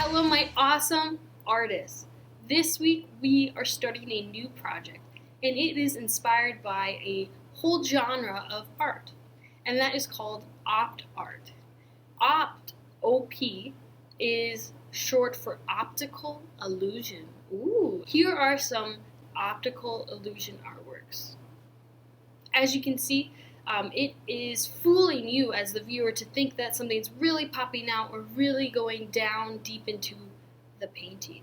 Hello, my awesome artists. This week we are starting a new project, and it is inspired by a whole genre of art, and that is called opt art. Opt, OP, is short for optical illusion. Ooh, here are some optical illusion artworks. As you can see, it is fooling you as the viewer to think that something's really popping out or really going down deep into the painting.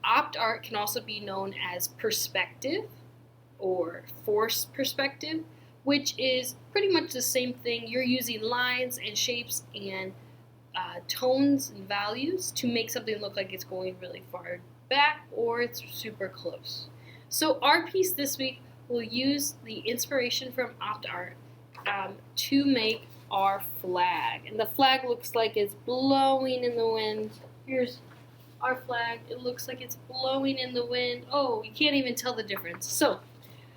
Opt art can also be known as perspective or forced perspective, which is pretty much the same thing. You're using lines and shapes and tones and values to make something look like it's going really far back or it's super close. So our piece this week will use the inspiration from opt art to make our flag. And the flag looks like it's blowing in the wind. Here's our flag. It looks like it's blowing in the wind. Oh, you can't even tell the difference. So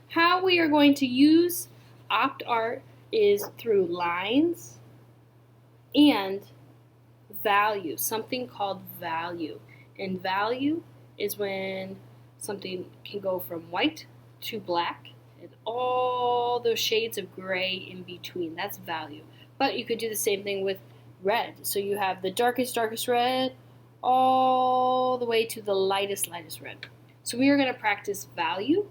how we are going to use opt art is through lines and value, something called value. And value is when something can go from white to black and all those shades of gray in between. That's value. But you could do the same thing with red. So you have the darkest red all the way to the lightest red. So we are going to practice value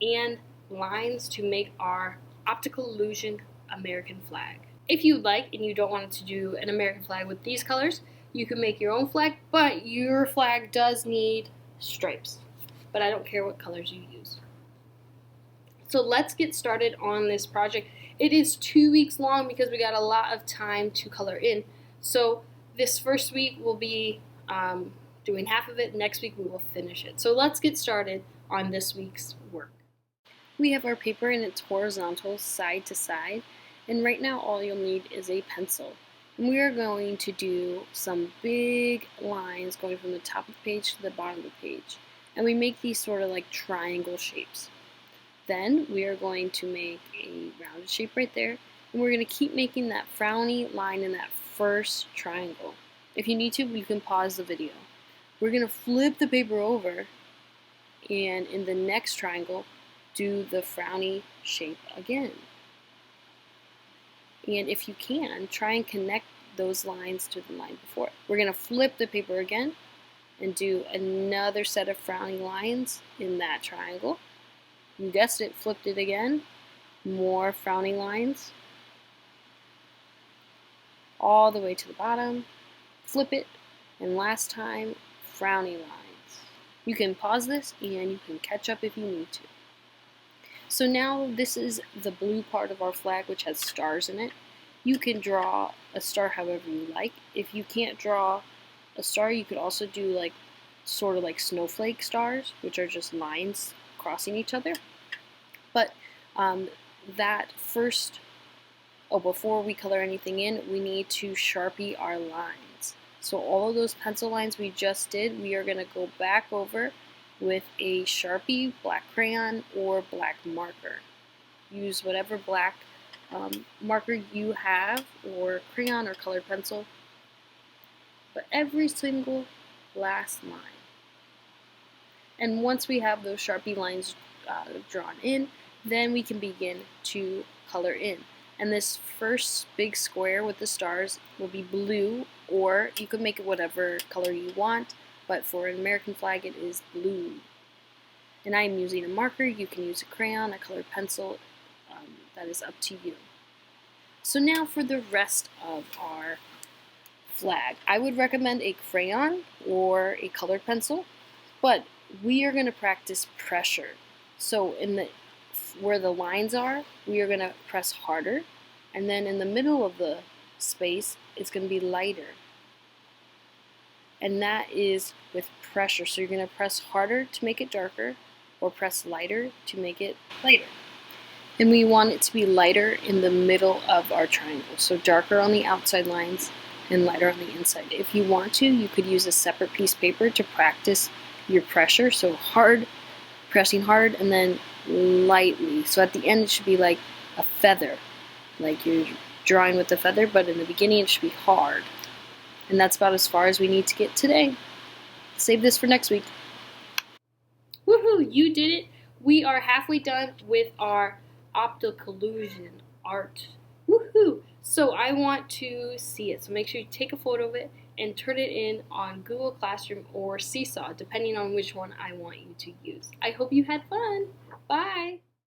and lines to make our optical illusion American flag. If you like and you don't want to do an American flag with these colors, you can make your own flag, but your flag does need stripes. But I don't care what colors you use. So let's get started on this project. It is 2 weeks long because we got a lot of time to color in. So this first week we'll be doing half of it. Next week we will finish it. So let's get started on this week's work. We have our paper and it's horizontal, side to side. And right now all you'll need is a pencil. And we are going to do some big lines going from the top of the page to the bottom of the page. And we make these sort of like triangle shapes. Then we are going to make a rounded shape right there. And we're going to keep making that frowny line in that first triangle. If you need to, you can pause the video. We're going to flip the paper over and in the next triangle, do the frowny shape again. And if you can, try and connect those lines to the line before it. We're going to flip the paper again and do another set of frowny lines in that triangle. You guessed it, flipped it again. More frowny lines. All the way to the bottom. Flip it. And last time, frowny lines. You can pause this and you can catch up if you need to. So now this is the blue part of our flag, which has stars in it. You can draw a star however you like. If you can't draw a star, you could also do like sort of like snowflake stars, which are just lines crossing each other. But before we color anything in, we need to Sharpie our lines. So all of those pencil lines we just did, we are going to go back over with a Sharpie, black crayon, or black marker. Use whatever black marker you have, or crayon or colored pencil, but every single last line. And once we have those Sharpie lines drawn in, then we can begin to color in. And this first big square with the stars will be blue, or you can make it whatever color you want, but for an American flag it is blue. And I am using a marker. You can use a crayon, a colored pencil, that is up to you. So now for the rest of our flag. I would recommend a crayon or a colored pencil, but we are going to practice pressure. So where the lines are, we are going to press harder, and then in the middle of the space, it's going to be lighter. And that is with pressure. So you're going to press harder to make it darker, or press lighter to make it lighter. And we want it to be lighter in the middle of our triangle. So darker on the outside lines and lighter on the inside. If you want to, you could use a separate piece of paper to practice your pressure. So hard, pressing hard, and then lightly. So at the end it should be like a feather. Like you're drawing with the feather, but in the beginning it should be hard. And that's about as far as we need to get today. save this for next week. Woohoo, you did it! We are halfway done with our optocollusion art. Woohoo! So I want to see it. So make sure you take a photo of it and turn it in on Google Classroom or Seesaw, depending on which one I want you to use. I hope you had fun. Bye!